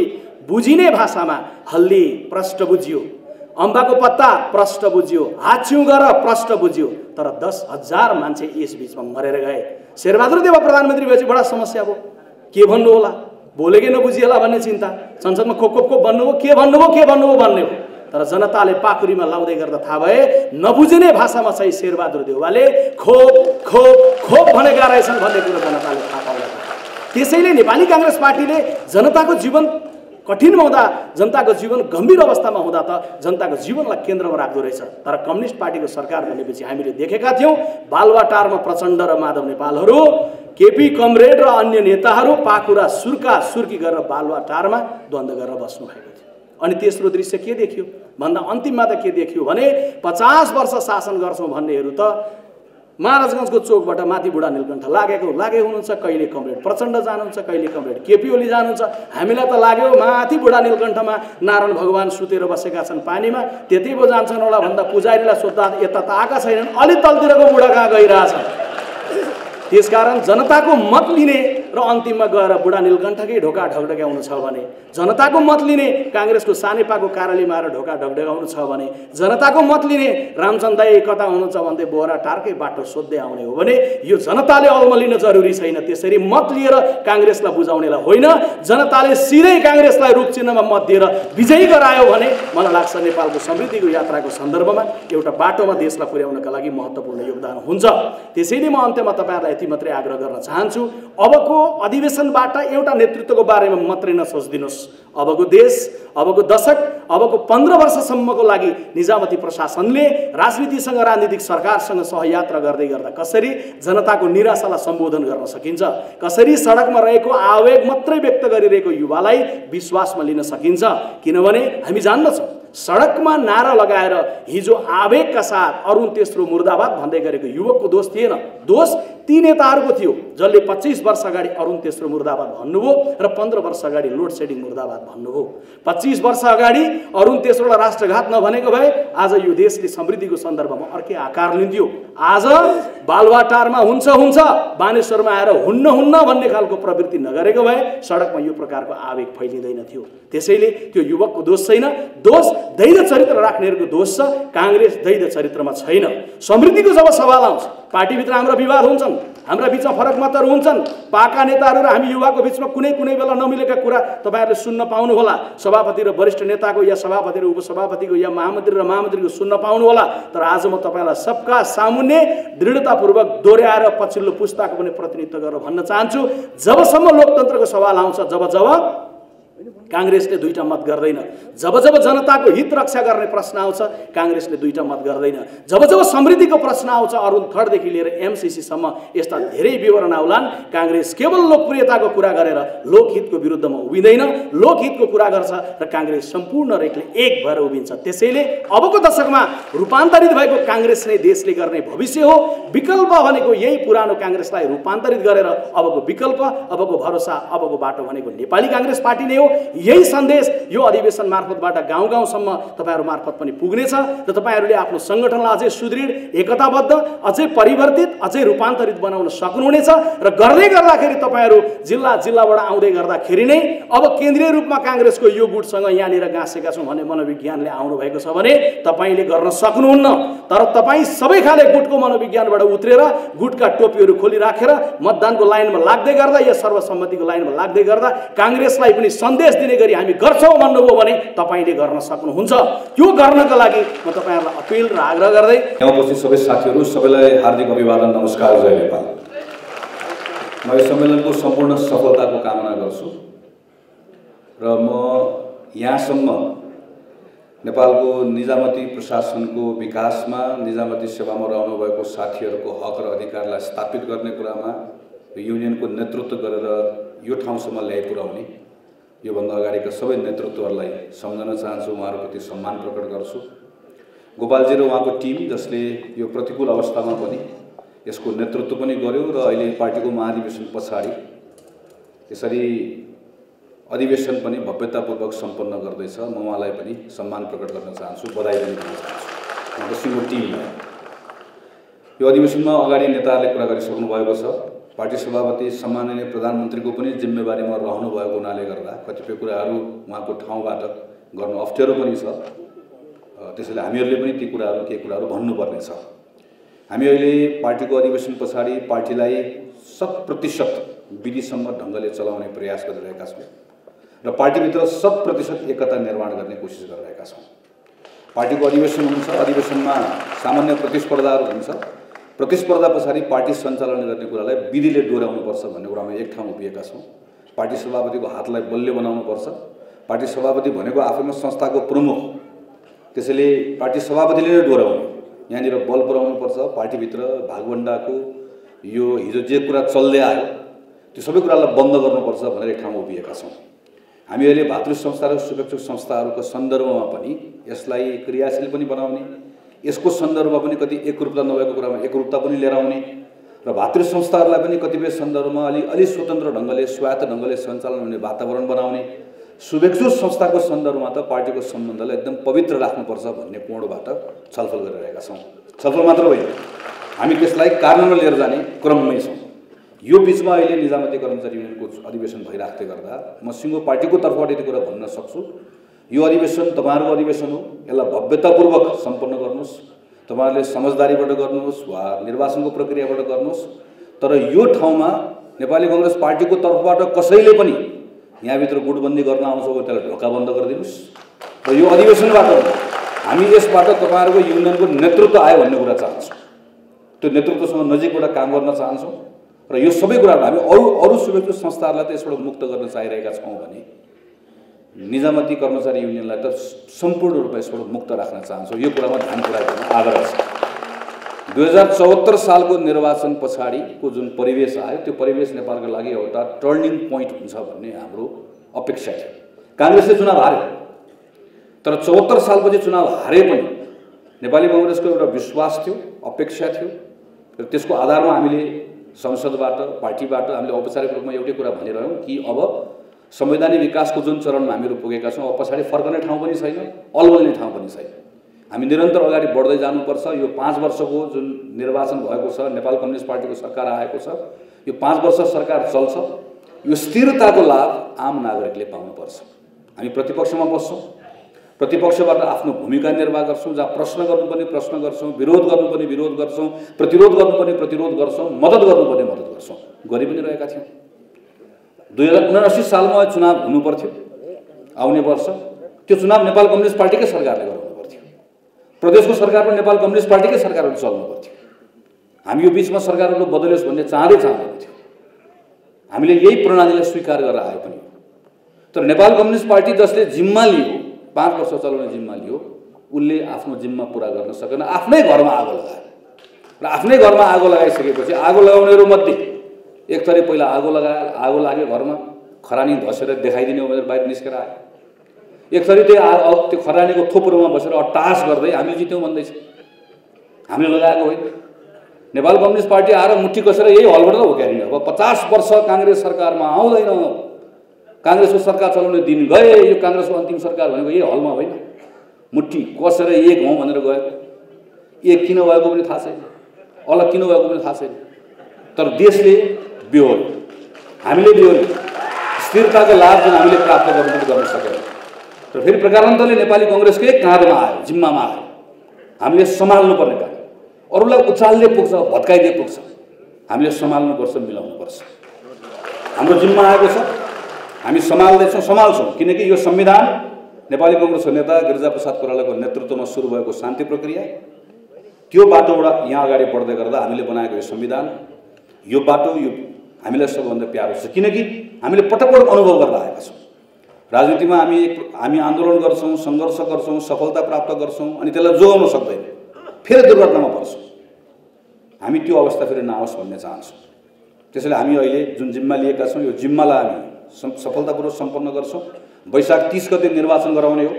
बुझिने भाषामा हल्दी प्रष्ट बुझियो, अम्बाको पत्ता प्रष्ट बुझियो, हाच्छिउँ गर प्रष्ट बुझियो, तर 10,000 मान्छे यस बिचमा मरेर गए। शेरबहादुर देउवा प्रधानमन्त्री भएपछि बडा समस्या भयो। के भन्नु होला, बोलेकै नबुझिएला भन्ने चिन्ता, संसदमा खोप भन्नुभयो, के भन्नुभयो भन्ने हो। तर जनताले पाखुरीमा लाउँदै गर्दा थाहा भए नबुझिने भाषामा चाहिँ शेरबहादुर देउवाले खोप खोप खोप भनेका रहेछन् भन्ने कुरो जनताले थाहा पाउँदा। त्यसैले नेपाली काङ्ग्रेस पार्टीले जनताको जीवन कठिनमा हुँदा, जनताको जीवन गम्भीर अवस्थामा हुँदा त जनताको जीवनलाई केन्द्रमा राख्दो रहेछ। तर कम्युनिस्ट पार्टीको सरकार भनेपछि हामीले देखेका थियौँ बालुवाटारमा प्रचण्ड र माधव नेपालहरू, केपी कमरेड र अन्य नेताहरू पाखुरा सुर्की गरेर बालुवाटारमा द्वन्द्व गरेर बस्नु भएको थियो। अनि तेस्रो दृश्य के देखियो भन्दा अन्तिममा त के देखियो भने 50 वर्ष शासन गर्छौँ भन्नेहरू त महाराजगञ्जको चोकबाट माथि बुढा नीलकण्ठ लागे हुनुहुन्छ, कहिले कमरेड प्रचण्ड जानुहुन्छ, कहिले कमरेड केपी ओली जानुहुन्छ। हामीलाई त लाग्यो माथि बुढा नीलकण्ठमा नारायण भगवान सुतेर बसेका छन् पानीमा, त्यति पो जान्छन् होला भन्दा पुजारीलाई सोद्धा यता त आएका छैनन्, अलि तलतिरको बुढा कहाँ गइरहेछन्। त्यसकारण जनताको मत लिने र अन्तिममा गएर बुढा नीलकण्ठकै ढोका ढकढकाउनु छ भने, जनताको मत लिने काङ्ग्रेसको सानेपाको कार्यालयमा आएर ढोका ढकढकाउनु छ भने, जनताको मत लिने रामचन्द्र दाई कता हुनुहुन्छ भन्दै बोरा टारकै बाटो सोध्दै आउने हो भने यो जनताले अल्मलिन जरुरी छैन। त्यसरी मत लिएर काङ्ग्रेसलाई बुझाउनेलाई होइन, जनताले सिधै काङ्ग्रेसलाई रूपचिन्हमा मत दिएर विजयी गरायो भने मलाई लाग्छ नेपालको समृद्धिको यात्राको सन्दर्भमा एउटा बाटोमा देशलाई पुर्याउनका लागि महत्त्वपूर्ण योगदान हुन्छ। त्यसैले म अन्त्यमा तपाईँहरूलाई यति मात्रै आग्रह गर्न चाहन्छु, अबको अधिवेशनबाट एउटा नेतृत्वको बारेमा मात्रै नसोचिदिनुहोस्। अबको देश, अबको दशक, अबको 15 वर्षसम्मको लागि निजामती प्रशासनले राजनीतिसँग, राजनीतिक सरकारसँग सहयात्रा गर्दै गर्दा कसरी जनताको निराशालाई सम्बोधन गर्न सकिन्छ, कसरी सडकमा रहेको आवेग मात्रै व्यक्त गरिरहेको युवालाई विश्वासमा लिन सकिन्छ। किनभने हामी जान्दछौँ सडकमा नारा लगाएर हिजो आवेगका साथ अरुण तेस्रो मुर्दाबाद भन्दै गरेको युवकको दोष थिएन, दोष ती नेताहरूको थियो जसले 25 वर्ष अगाडि अरुण तेस्रो मुर्दाबाद भन्नुभयो र 15 वर्ष अगाडि लोड सेडिङ मुर्दाबाद भन्नुभयो। 25 वर्ष अगाडि अरुण तेस्रोलाई राष्ट्रघात नभनेको भए आज यो देशले समृद्धिको सन्दर्भमा अर्कै आकार लिन्थ्यो। आज बालुवाटारमा हुन्छ, बानेश्वरमा आएर हुन्न भन्ने खालको प्रवृत्ति नगरेको भए सडकमा यो प्रकारको आवेग फैलिँदैन थियो। त्यसैले त्यो युवकको दोष छैन, दोष दैध चरित्र राख्नेहरूको दोष छ। काङ्ग्रेस दैध चरित्रमा छैन। समृद्धिको जब सवाल आउँछ, पार्टीभित्र हाम्रा विवाद हुन्छन्, हाम्रा बिचमा फरक मतहरू हुन्छन्, पाका नेताहरू र हामी युवाको बिचमा कुनै बेला नमिलेका कुरा तपाईँहरूले सुन्न पाउनुहोला। सभापति र वरिष्ठ नेताको या सभापति र उपसभापतिको या महामन्त्री र महामन्त्रीको सुन्न पाउनुहोला। तर आज म तपाईँलाई सबका सामुन्ने दृढतापूर्वक दोहोऱ्याएर पछिल्लो पुस्ताको पनि प्रतिनिधित्व गरेर भन्न चाहन्छु, जबसम्म लोकतन्त्रको सवाल आउँछ, जब काङ्ग्रेसले दुईटा मत गर्दैन, जब जनताको हित रक्षा गर्ने प्रश्न आउँछ काङ्ग्रेसले दुईटा मत गर्दैन, जब समृद्धिको प्रश्न आउँछ अरुण थडदेखि लिएर एमसिसीसम्म यस्ता धेरै विवरण आउलान्, काङ्ग्रेस केवल लोकप्रियताको कुरा गरेर लोकहितको विरुद्धमा उभिँदैन, लोकहितको कुरा गर्छ र काङ्ग्रेस सम्पूर्ण रेखले एक भएर उभिन्छ। त्यसैले अबको दशकमा रूपान्तरित भएको काङ्ग्रेस नै देशले गर्ने भविष्य हो। विकल्प भनेको यही पुरानो काङ्ग्रेसलाई रूपान्तरित गरेर अबको विकल्प, अबको भरोसा, अबको बाटो भनेको नेपाली काङ्ग्रेस पार्टी नै हो। यही सन्देश यो अधिवेशन मार्फतबाट गाउँ गाउँसम्म तपाईँहरू मार्फत पनि पुग्नेछ र तपाईँहरूले आफ्नो सङ्गठनलाई अझै सुदृढ, एकताबद्ध, अझै परिवर्तित, अझै रूपान्तरित बनाउन सक्नुहुनेछ र गर्दै गर्दाखेरि तपाईँहरू जिल्लाबाट आउँदै गर्दाखेरि नै अब केन्द्रीय रूपमा काङ्ग्रेसको यो गुटसँग यहाँनिर गाँसेका छौँ भन्ने मनोविज्ञानले आउनुभएको छ भने तपाईँले गर्न सक्नुहुन्न। तर तपाईँ सबै खाले गुटको मनोविज्ञानबाट उत्रेर गुटका टोपीहरू खोलिराखेर मतदानको लाइनमा लाग्दै गर्दा या सर्वसम्मतिको लाइनमा लाग्दै गर्दा काङ्ग्रेसलाई पनि सन्देश दिने गरी हामी गर्छौँ भन्नुभयो भने तपाईँले गर्न सक्नुहुन्छ। त्यो गर्नका लागि म तपाईँहरूलाई अपिल र आग्रह गर्दै यहाँ उपस्थित सबै साथीहरू सबैलाई हार्दिक अभिवादन, नमस्कार, जय नेपाल। म यो सम्मेलनको सम्पूर्ण सफलताको कामना गर्छु र म यहाँसम्म नेपालको निजामती प्रशासनको विकासमा निजामती सेवामा रहनुभएको साथीहरूको हक र अधिकारलाई स्थापित गर्ने कुरामा युनियनको नेतृत्व गरेर यो ठाउँसम्म ल्याइ पुर्याउने योभन्दा अगाडिका सबै नेतृत्वहरूलाई सम्झन चाहन्छु, उहाँहरूप्रति सम्मान प्रकट गर्छु। गोपालजी र उहाँको टिम जसले यो प्रतिकूल अवस्थामा पनि यसको नेतृत्व पनि गर्यो र अहिले पार्टीको महाधिवेशन पछाडि यसरी अधिवेशन पनि भव्यतापूर्वक सम्पन्न गर्दैछ। म उहाँलाई पनि सम्मान प्रकट गर्न चाहन्छु, बधाई पनि दिन चाहन्छु उहाँको सिङ्गो टिमलाई। यो अधिवेशनमा अगाडि नेताहरूले कुरा गरिसक्नु भएको छ। पार्टी सभापति सम्माननीय प्रधानमन्त्रीको पनि जिम्मेवारीमा रहनुभएको हुनाले गर्दा कतिपय कुराहरू उहाँको ठाउँबाट गर्नु अप्ठ्यारो पनि छ। त्यसैले हामीहरूले पनि ती कुराहरू केही कुराहरू भन्नुपर्ने छ। हामी अहिले पार्टीको अधिवेशन पछाडि पार्टीलाई 100% विधिसम्म ढङ्गले चलाउने प्रयास गरिरहेका छौँ र पार्टीभित्र 100% एकता निर्माण गर्ने कोसिस गरिरहेका छौँ। पार्टीको अधिवेशन हुन्छ, अधिवेशनमा सामान्य प्रतिस्पर्धाहरू हुन्छ। प्रतिस्पर्धा पछाडि पार्टी सञ्चालन गर्ने कुरालाई विधिले डोर्याउनुपर्छ भन्ने कुरामा एक ठाउँ उभिएका छौँ। पार्टी सभापतिको हातलाई बलियो बनाउनुपर्छ। पार्टी सभापति भनेको आफैमा संस्थाको प्रमुख, त्यसैले पार्टी सभापतिले नै डोर्याउने, यहाँनिर बल पुर्याउनुपर्छ। पार्टीभित्र भागभण्डाको यो हिजो जे कुरा चल्दै आयो त्यो सबै कुरालाई बन्द गर्नुपर्छ भनेर एक ठाउँमा उभिएका छौँ। हामी अहिले भातृ संस्था र शुभेच्छुक संस्थाहरूको सन्दर्भमा पनि यसलाई क्रियाशील पनि बनाउने, यसको सन्दर्भमा पनि कति एकरूपता नभएको कुरामा एकरूपता पनि लिएर आउने र भातृ संस्थाहरूलाई पनि कतिपय सन्दर्भमा अलि स्वतन्त्र ढङ्गले स्वायत्त ढङ्गले सञ्चालन हुने वातावरण बनाउने, शुभेच्छुक संस्थाको सन्दर्भमा त पार्टीको सम्बन्धलाई एकदम पवित्र राख्नुपर्छ भन्ने कोणबाट छलफल गरिरहेका छौँ। छलफल मात्र होइन, हामी त्यसलाई कार्यान्वयनमा लिएर जाने क्रममै छौँ। यो बिचमा अहिले निजामती कर्मचारी युनियनको अधिवेशन भइराख्दै गर्दा म सिङ्गो पार्टीको तर्फबाट यति कुरा भन्न सक्छु, यो अधिवेशन तपाईँहरूको अधिवेशन हो, यसलाई भव्यतापूर्वक सम्पन्न गर्नुहोस्। तपाईँहरूले समझदारीबाट गर्नुहोस् वा निर्वाचनको प्रक्रियाबाट गर्नुहोस्, तर यो ठाउँमा नेपाली कांग्रेस पार्टीको तर्फबाट कसैले पनि यहाँभित्र गुटबन्दी गर्न आउँछ भने त्यसलाई ढोका बन्द गरिदिनुहोस् र यो अधिवेशनबाट हामी यसबाट तपाईँहरूको युनियनको नेतृत्व आयो भन्ने कुरा चाहन्छौँ। त्यो नेतृत्वसँग नजिकबाट काम गर्न चाहन्छौँ र यो सबै कुराहरू हामी अरू शुभेच्छुक संस्थाहरूलाई त यसबाट मुक्त गर्न चाहिरहेका छौँ भने निजामती कर्मचारी युनियनलाई त सम्पूर्ण रूपमा यसबाट मुक्त राख्न चाहन्छौँ। यो कुरामा ध्यान पुर्याइदिनु आग्रह छ। 2074 सालको निर्वाचन पछाडिको जुन परिवेश आयो त्यो परिवेश नेपालको लागि एउटा टर्निङ पोइन्ट हुन्छ भन्ने हाम्रो अपेक्षा थियो। काङ्ग्रेसले चुनाव हार्यो, तर 74 सालपछि चुनाव हारे पनि नेपाली कांग्रेसको एउटा विश्वास थियो, अपेक्षा थियो र त्यसको आधारमा हामीले संसदबाट पार्टीबाट हामीले औपचारिक रूपमा एउटै कुरा भनिरह्यौँ कि अब संवैधानिक विकासको जुन चरणमा हामीहरू पुगेका छौँ, अब पछाडि फर्कने ठाउँ पनि छैन, अलबल्ने ठाउँ पनि छैन। हामी निरन्तर अगाडि बढ्दै जानुपर्छ। यो 5 वर्षको जुन निर्वाचन भएको छ, नेपाल कम्युनिस्ट पार्टीको सरकार आएको छ, यो 5 वर्ष सरकार चल्छ, यो स्थिरताको लाभ आम नागरिकले पाउनुपर्छ। हामी प्रतिपक्षमा बस्छौँ, प्रतिपक्षबाट आफ्नो भूमिका निर्वाह गर्छौँ, जहाँ प्रश्न गर्नुपर्ने प्रश्न गर्छौँ, विरोध गर्नुपर्ने विरोध गर्छौँ, प्रतिरोध गर्नुपर्ने प्रतिरोध गर्छौँ, मद्दत गर्नुपर्ने मद्दत गर्छौँ, गरि पनि रहेका थियौँ। 2079 सालमा चुनाव हुनुपर्थ्यो आउने वर्ष, त्यो चुनाव नेपाल कम्युनिस्ट पार्टीकै सरकारले गराउनु पर्थ्यो, प्रदेशको सरकारमा नेपाल कम्युनिस्ट पार्टीकै सरकारहरू चल्नु पर्थ्यो। हामी यो बिचमा सरकारहरू बदलियोस् भन्ने चाहँदैन थियो। हामीले यही प्रणालीलाई स्वीकार गरेर आए पनि, तर नेपाल कम्युनिस्ट पार्टी जसले जिम्मा लियो, 5 वर्ष चलाउने जिम्मा लियो, उसले आफ्नो जिम्मा पुरा गर्न सकेन। आफ्नै घरमा आगो लगायो र आफ्नै घरमा आगो लगाइसकेपछि आगो लगाउनेहरू मध्ये एक थरी पहिला आगो लाग्यो घरमा, खरानी धसेर देखाइदिने भनेर बाहिर निस्केर आयो। एक थरी त्यो खरानीको थोपरोमा बसेर अट्टास गर्दै हामी जित्यौँ भन्दैछ। हामीले लगाएको होइन। नेपाल कम्युनिस्ट पार्टी आएर मुठी कसेर यही हलबाट त हो क्यारिने। अब 50 वर्ष काङ्ग्रेस सरकारमा आउँदैन, काङ्ग्रेसको सरकार चलाउने दिन गए, यो काङ्ग्रेसको अन्तिम सरकार भनेको यही हलमा होइन, मुठी कसेर एक हौँ भनेर गएको। एक किन भएको पनि थाहा छैन, अलग किन भएको पनि थाहा छैन, तर देशले बिहोर्यो, हामीले बिहोर्यो। स्थिरताको लाभ जुन हामीले प्राप्त गर्न सकेन र फेरि प्रकारान्तरले नेपाली कांग्रेसकै काँधमा आयो, जिम्मामा आयो। हामीले सम्हाल्नुपर्ने काम, अरूलाई उचाल्दै पुग्छ, भत्काइदिए पुग्छ, हामीले सम्हाल्नुपर्छ, मिलाउनुपर्छ। हाम्रो जिम्मा आएको छ, हामी सम्हाल्दैछौँ, सम्हाल्छौँ, किनकि यो संविधान नेपाली कांग्रेसको नेता गिरिजाप्रसाद कोइरालाको नेतृत्वमा सुरु भएको शान्ति प्रक्रिया, त्यो बाटोबाट यहाँ अगाडि बढ्दै गर्दा हामीले बनाएको यो संविधान, यो बाटो यो हामीलाई सबैभन्दा प्यारो छ। किनकि हामीले पटक पटक अनुभव गर्दा आएका छौँ, राजनीतिमा हामी आन्दोलन गर्छौँ, सङ्घर्ष गर्छौँ, सफलता प्राप्त गर्छौँ अनि त्यसलाई जोगाउन सक्दैन, फेरि दुर्घटनामा पर्छौँ। हामी त्यो अवस्था फेरि नआओस् भन्ने चाहन्छौँ। त्यसैले हामी अहिले जुन जिम्मा लिएका छौँ यो जिम्मालाई हामी सफलतापूर्वक सम्पन्न गर्छौँ। वैशाख 30 गते निर्वाचन गराउने हो।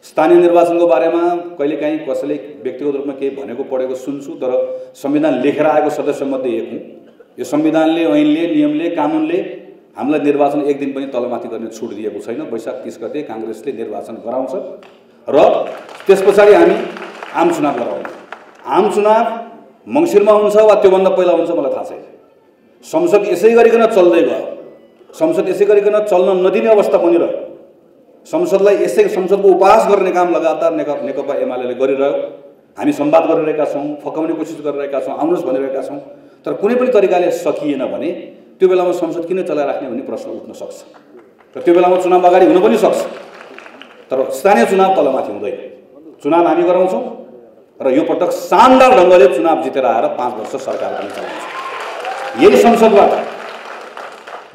स्थानीय निर्वाचनको बारेमा कहिलेकाहीँ कसैले व्यक्तिगत रूपमा केही भनेको पढेको सुन्छु, तर संविधान लेखेर आएको सदस्यमध्ये एक हुँ। यो संविधानले, ऐनले, नियमले, कानुनले हामीलाई निर्वाचन एक दिन पनि तलमाथि गर्ने छुट दिएको छैन। वैशाख 30 गते काङ्ग्रेसले निर्वाचन गराउँछ र त्यस पछाडि हामी आम चुनाव गराउँछौँ। आम चुनाव मङ्सिरमा हुन्छ वा त्योभन्दा पहिला हुन्छ मलाई थाहा छैन। संसद यसै गरिकन चल्दै गयो, संसद यसै गरिकन चल्न नदिने अवस्था बनिरह्यो। संसदलाई संसदको उपहास गर्ने काम लगातार नेकपा एमाले गरिरह्यो। हामी संवाद गरिरहेका छौँ, फकाउने कोसिस गरिरहेका छौँ, आउनुहोस् भनिरहेका छौँ, तर कुनै पनि तरिकाले सकिएन भने त्यो बेलामा संसद किन चलाइराख्ने भन्ने प्रश्न उठ्न सक्छ र त्यो बेलामा चुनाव अगाडि हुन पनि सक्छ। तर स्थानीय चुनाव तलमाथि हुँदैन। चुनाव हामी गराउँछौँ र यो पटक शानदार ढङ्गले चुनाव जितेर आएर 5 वर्ष सरकार पनि चलाउँछ।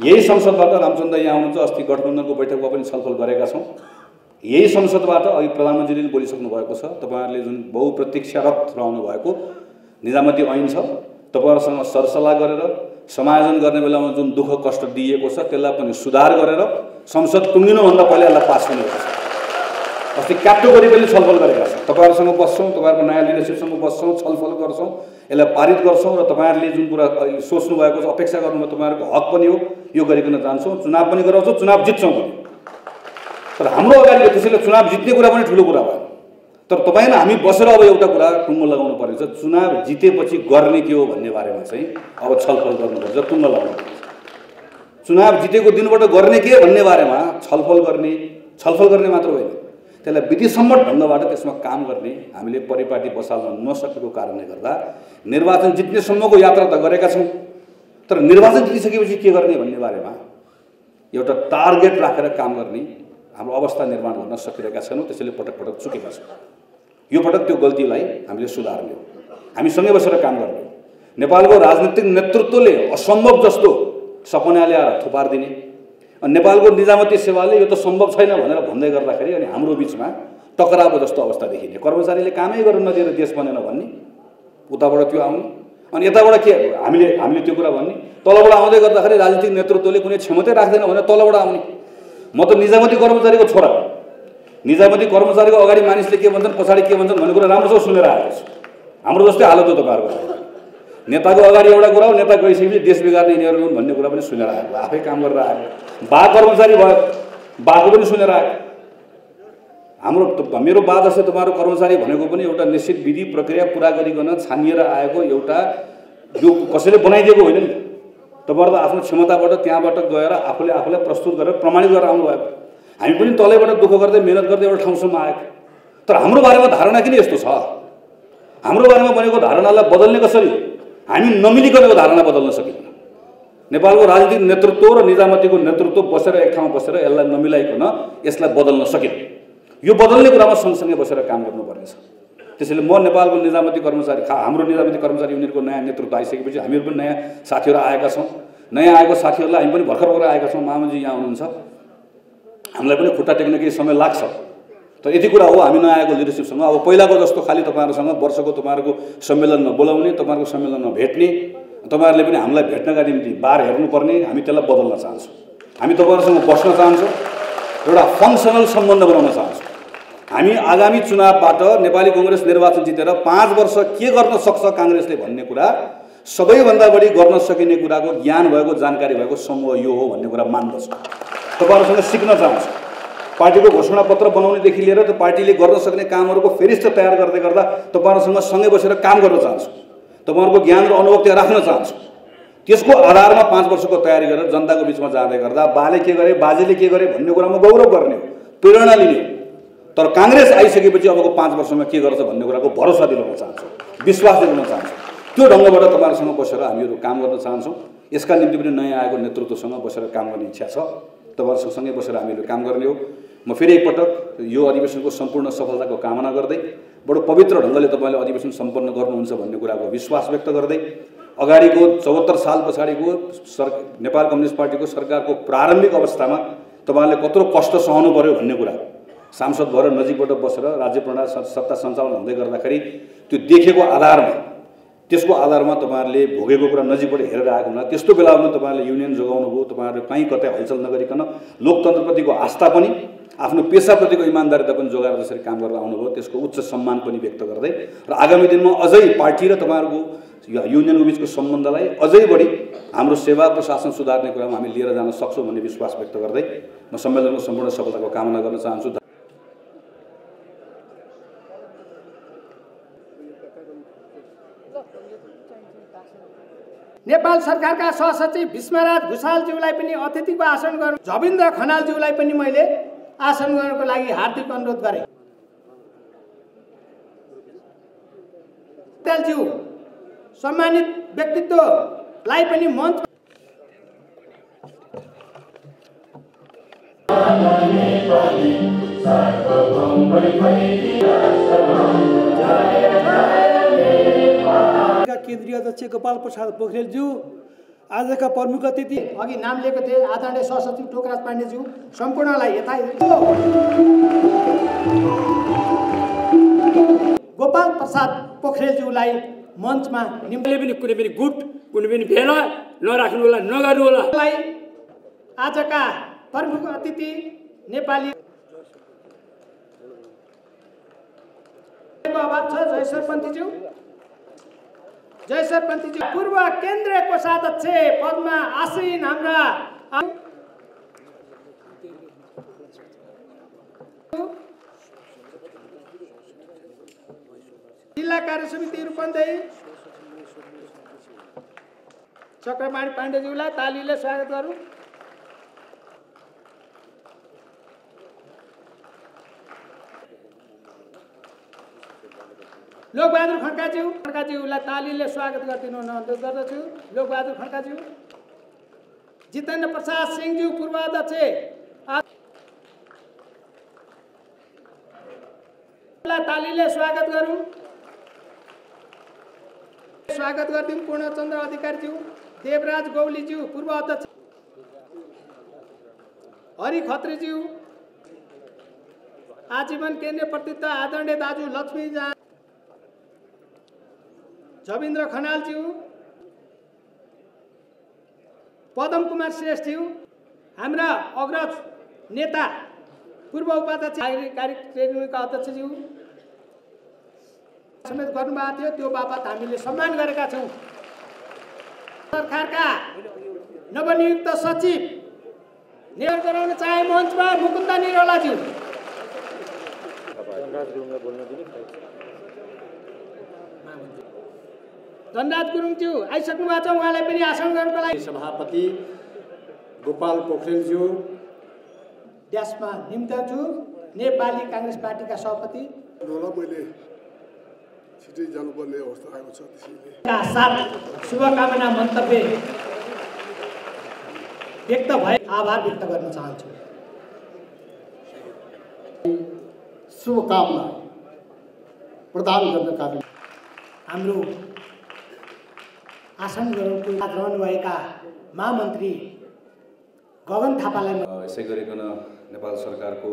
यही संसदबाट रामचन्द्र यहाँ हुनुहुन्छ, अस्ति गठबन्धनको बैठकमा पनि छलफल गरेका छौँ। यही संसदबाट अघि प्रधानमन्त्रीले बोलिसक्नु भएको छ, तपाईँहरूले जुन बहुप्रतीक्षारत रहनु भएको निजामती ऐन छ, तपाईँहरूसँग सरसल्लाह गरेर समायोजन गर्ने बेलामा जुन दुःख कष्ट दिएको छ त्यसलाई पनि सुधार गरेर संसद टुङ्गिनुभन्दा पहिला यसलाई पास गर्नुपर्छ। अस्ति क्याटेगोरी पनि छलफल गरेका छौँ। तपाईँहरूसँग बस्छौँ, तपाईँहरूको नयाँ लिडरसिपसँग बस्छौँ, छलफल गर्छौँ, यसलाई पारित गर्छौँ र तपाईँहरूले जुन कुरा सोच्नु भएको छ, अपेक्षा गर्नुभयो, तपाईँहरूको हक पनि हो, यो गरिकन जान्छौँ। चुनाव पनि गराउँछौँ, चुनाव जित्छौँ पनि। तर हाम्रो अगाडि त्यसैले चुनाव जित्ने कुरा पनि ठुलो कुरा भयो। तर तपाईँ र हामी बसेर अब एउटा कुरा टुङ्गो लगाउनु पर्नेछ, चुनाव जितेपछि गर्ने के हो भन्ने बारेमा चाहिँ अब छलफल गर्नुपर्छ, टुङ्गो लगाउनु पर्छ। चुनाव जितेको दिनबाट गर्ने के भन्ने बारेमा छलफल गर्ने मात्र होइन, त्यसलाई विधिसम्मत ढङ्गबाट त्यसमा काम गर्ने हामीले परिपाटी बसाल्न नसकेको कारणले गर्दा निर्वाचन जित्नेसम्मको यात्रा त गरेका छौँ, तर निर्वाचन जितिसकेपछि के गर्ने भन्ने बारेमा एउटा टार्गेट राखेर काम गर्ने हाम्रो अवस्था निर्माण गर्न सकिरहेका छैनौँ। त्यसैले पटक पटक चुकेका छौँ। यो पटक त्यो गल्तीलाई हामीले सुधार्ने हो, हामी सँगै बसेर काम गर्ने हो। नेपालको राजनीतिक नेतृत्वले असम्भव जस्तो सपना ल्याएर थुपारिदिने, अनि नेपालको निजामती सेवाले यो त सम्भव छैन भनेर भन्दै गर्दाखेरि अनि हाम्रो बिचमा टकराव जस्तो अवस्था देखिने, कर्मचारीले कामै गर्न नदिएर देश बनेन भन्ने, उताबाट त्यो आउने, अनि यताबाट के हामीले त्यो कुरा भन्ने, तलबाट आउँदै गर्दाखेरि राजनीतिक नेतृत्वले कुनै क्षमतै राख्दैन भनेर तलबाट आउने। म त निजामती कर्मचारीको छोरा, निजामती कर्मचारीको अगाडि मानिसले के भन्छन्, पछाडि के भन्छन् भन्ने कुरा राम्रोसँग सुनेर आएको छु। हाम्रो जस्तै हालत हो तपाईँहरूको। नेताको अगाडि एउटा कुरा हो, नेता गइसकेपछि देश बिगार्ने यिनीहरू हुन् भन्ने कुरा पनि सुनेर आएको, आफै काम गरेर आएको। बा कर्मचारी भयो, बाको पनि सुनेर आएको। मेरो बा जस्तै तपाईँहरू कर्मचारी भनेको पनि एउटा निश्चित विधि प्रक्रिया पुरा गरिकन छानिएर आएको एउटा यो कसैले बनाइदिएको होइन नि। तपाईँहरू त आफ्नो क्षमताबाट त्यहाँबाट गएर आफूलाई प्रस्तुत गरेर प्रमाणित गरेर आउनुभएको। हामी पनि तलैबाट दुःख गर्दै मेहनत गर्दै एउटा ठाउँसम्म आएको। तर हाम्रो बारेमा धारणा किन यस्तो छ? हाम्रो बारेमा बनेको धारणालाई बदल्ने कसरी? हामी नमिलिकन यो धारणा बदल्न सकिन्न। नेपालको राजनीतिक नेतृत्व र निजामतीको नेतृत्व बसेर एक ठाउँमा बसेर यसलाई नमिलाइकन यसलाई बदल्न सकिन्न। यो बदल्ने कुरामा सँगसँगै बसेर काम गर्नुपर्नेछ। त्यसैले म नेपालको निजामती कर्मचारी, हाम्रो निजामती कर्मचारी युनियनको नयाँ नेतृत्व आइसकेपछि हामीहरू पनि नयाँ साथीहरू आएका छौँ। नयाँ आएको साथीहरूलाई हामी पनि भर्खर आएका छौँ। मामजी यहाँ हुनुहुन्छ, हामीलाई पनि खुट्टा टेक्न केही समय लाग्छ। तर यति कुरा हो, हामी नआएको लिडरसिपसँग अब पहिलाको जस्तो खालि तपाईँहरूसँग वर्षको तपाईँहरूको सम्मेलनमा बोलाउने, तपाईँहरूको सम्मेलनमा भेट्ने, तपाईँहरूले पनि हामीलाई भेट्नका निम्ति बार हेर्नुपर्ने, हामी त्यसलाई बदल्न चाहन्छौँ। हामी तपाईँहरूसँग बस्न चाहन्छौँ, एउटा फङ्सनल सम्बन्ध बनाउन चाहन्छौँ। हामी आगामी चुनावबाट नेपाली कङ्ग्रेस निर्वाचन जितेर 5 वर्ष के गर्न सक्छ काङ्ग्रेसले भन्ने कुरा, सबैभन्दा बढी गर्न सकिने कुराको ज्ञान भएको, जानकारी भएको समूह यो हो भन्ने कुरा मान्दछु। तपाईँहरूसँग सिक्न चाहन्छु। पार्टीको घोषणापत्र बनाउनेदेखि लिएर त्यो पार्टीले गर्न सक्ने कामहरूको फेरिस्त तयार गर्दै गर्दा तपाईँहरूसँग सँगै बसेर काम गर्न चाहन्छु। तपाईँहरूको ज्ञान र अनुभव त्यहाँ राख्न चाहन्छु। त्यसको आधारमा 5 वर्षको तयारी गरेर जनताको बिचमा जाँदै गर्दा बाले के गरे, बाजेले के गरे भन्ने कुरामा गौरव गर्ने हो, प्रेरणा लिने हो। तर काङ्ग्रेस आइसकेपछि अबको 5 वर्षमा के गर्छ भन्ने कुराको भरोसा दिलाउन चाहन्छौँ, विश्वास दिलाउन चाहन्छौँ। त्यो ढङ्गबाट तपाईँहरूसँग बसेर हामीहरू काम गर्न चाहन्छौँ। यसका निम्ति पनि नयाँ आएको नेतृत्वसँग बसेर काम गर्ने इच्छा छ। तपाईँहरूसँगै बसेर हामीहरू काम गर्ने हो। म फेरि एकपटक यो अधिवेशनको सम्पूर्ण सफलताको कामना गर्दै, बडो पवित्र ढङ्गले तपाईँले अधिवेशन सम्पन्न गर्नुहुन्छ भन्ने कुराको विश्वास व्यक्त गर्दै, अगाडिको 74 साल पछाडिको नेपाल कम्युनिस्ट पार्टीको सरकारको प्रारम्भिक अवस्थामा तपाईँहरूले कत्रो कष्ट सहनु पर्यो भन्ने कुरा सांसद भएर नजिकबाट बसेर राज्य प्रणाली सत्ता सञ्चालन हुँदै गर्दाखेरि त्यो देखेको आधारमा त्यसको आधारमा तपाईँहरूले भोगेको कुरा नजिकबाट हेरेर आएको हुँदा त्यस्तो बेलामा तपाईँहरूले युनियन जोगाउनु भयो। तपाईँहरू कहीँ कतै हलचल नगरिकन लोकतन्त्रप्रतिको आस्था पनि आफ्नो पेसाप्रतिको इमान्दारिता पनि जोगाएर जसरी काम गरेर आउनुभयो त्यसको उच्च सम्मान पनि व्यक्त गर्दै र आगामी दिनमा अझै पार्टी र तपाईँहरूको युनियनको बिचको सम्बन्धलाई अझै बढी हाम्रो सेवा प्रशासन सुधार्ने कुरामा हामी लिएर जान सक्छौँ भन्ने विश्वास व्यक्त गर्दै म सम्मेलनको सम्पूर्ण सफलताको कामना गर्न चाहन्छु। नेपाल सरकारका सहसचिव भीष्मराज भुषालज्यूलाई पनि अतिथिको आसन गर्नु, झबिन्द्र खनालज्यूलाई पनि मैले आसन गर्नको लागि हार्दिक अनुरोध गरेँ। ज्यू सम्मानित व्यक्तित्वलाई पनि मञ्च केन्द्रीय अध्यक्ष गोपाल प्रसाद पोखरेलज्यू, आजका प्रमुख अतिथि अघि नाम लिएको थिए आदरणीय सहसचिव टोकराज पाण्डेज्यू, सम्पूर्णलाई गोपाल प्रसाद पोखरेलज्यूलाई मञ्चमा निम्नले पनि कुनै पनि गुट कुनै पनि भेला नराख्नु होला, नगर्नु होला। आजका प्रमुख अतिथि नेपाली अभाव छ जयश्वर पन्थीज्यू, जयश्वर पन्थीज्यू पूर्व केन्द्रीय कोषाध्यक्ष पदमा आसीन हाम्रा जिल्ला कार्य समिति रूपन्देही चक्रपाणी पाण्डेज्यूलाई तालीले स्वागत गरौँ। लोकबहादुर खड्काज्यूलाई तालीले स्वागत गरिदिनु अनुरोध गर्दछु। लोकबहादुर खड्काज्यू, जितेन्द्र प्रसाद सिंहज्यू पूर्व अध्यक्ष तालीले स्वागत गरौँ। स्वागत गरिदिउँ पूर्णचन्द्र अधिकारीज्यू, देवराज गौलीज्यू पूर्व अध्यक्ष, हरि खत्रीज्यू, आजीवन केन्द्रीय प्रतिनिधि आदरणीय दाजु लक्ष्मी झबिन्द्र खनालज्यू, पदम कुमार श्रेष्ठज्यू, हाम्रा अग्रज नेता पूर्व उपाध्यक्ष कार्यकारिणीका अध्यक्षज्यू समेत गर्नुभएको थियो, त्यो बापत हामीले सम्मान गरेका छौँ। सरकारका नवनियुक्त सचिव नियुक्त गराउन चाहे मञ्चमा मुकुन्द निरौलाज्यू, धनराज गुरुङज्यू आइसक्नु भएको छ, उहाँलाई पनि आसन गर्नको लागि सभापति गोपाल पोखरेलज्यू, ड्यासमा निम्ताज्यू नेपाली काङ्ग्रेस पार्टीका सभापति मैले छिटै जानुपर्ने अवस्था आएको छ, त्यसैले साथ शुभकामना मन्तव्य व्यक्त भए आभार व्यक्त गर्न चाहन्छु। शुभकामना प्रदान गर्नका लागि हाम्रो आसन गराउनको रहनुभएका महामन्त्री गगन थापालाई यसै गरिकन नेपाल सरकारको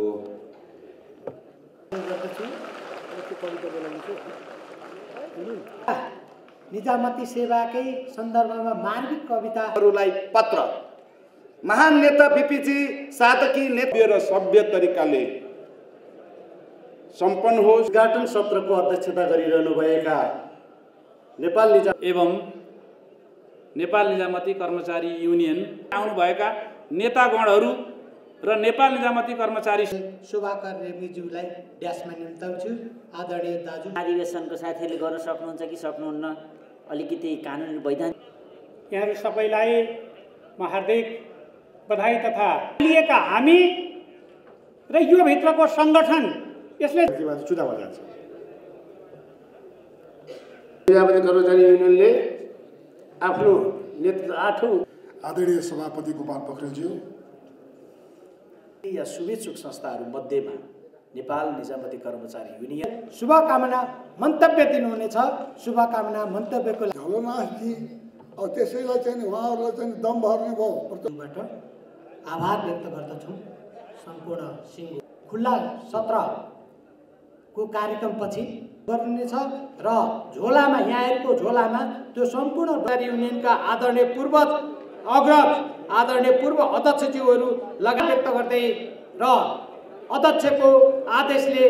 निजामती सेवाकै सन्दर्भमा मार्मिक कविताहरूलाई पत्र महान नेता बीपीजी सातकी नेता र सभ्य तरिकाले सम्पन्न होस्। उद्घाटन सत्रको अध्यक्षता गरिरहनुभएका नेपाल निजामती कर्मचारी युनियन आउनुभएका नेतागणहरू र नेपाल निजामती कर्मचारी शोभाकर रेग्मीज्यूलाई ड्यासमा निम्ताउँछु। आदरणीय दाजु, अधिवेशनको साथीहरूले गर्न सक्नुहुन्छ कि सक्नुहुन्न, अलिकति कानुनी वैधानिक यहाँहरू सबैलाई म हार्दिक बधाई तथा लिएका हामी र यो भित्रको सङ्गठन यसले चुनाव जान्छ। निजामती कर्मचारी युनियनले आफ्नो नेतृत्व 8औं आदरणीय सभापति गोपाल पोखरेलज्यू या शुभेच्छुक संस्थाहरू मध्येमा नेपाल निजामती कर्मचारी युनियन शुभकामना मन्तव्य दिनुहुनेछ। शुभकामना मन्तव्यको झलनाथजी त्यसैलाई चाहिँ उहाँहरूलाई चाहिँ दम भर्ने भयो। आभार व्यक्त गर्दछौँ। सम्पूर्ण सिङ्गो खुल्ला सत्रको कार्यक्रमपछि गरिनेछ र झोलामा यहाँहरूको झोलामा त्यो सम्पूर्ण युनियनका आदरणीय पूर्वज अग्रज आदरणीय पूर्व अध्यक्षज्यूहरू लगायत व्यक्त गर्दै र अध्यक्षको आदेशले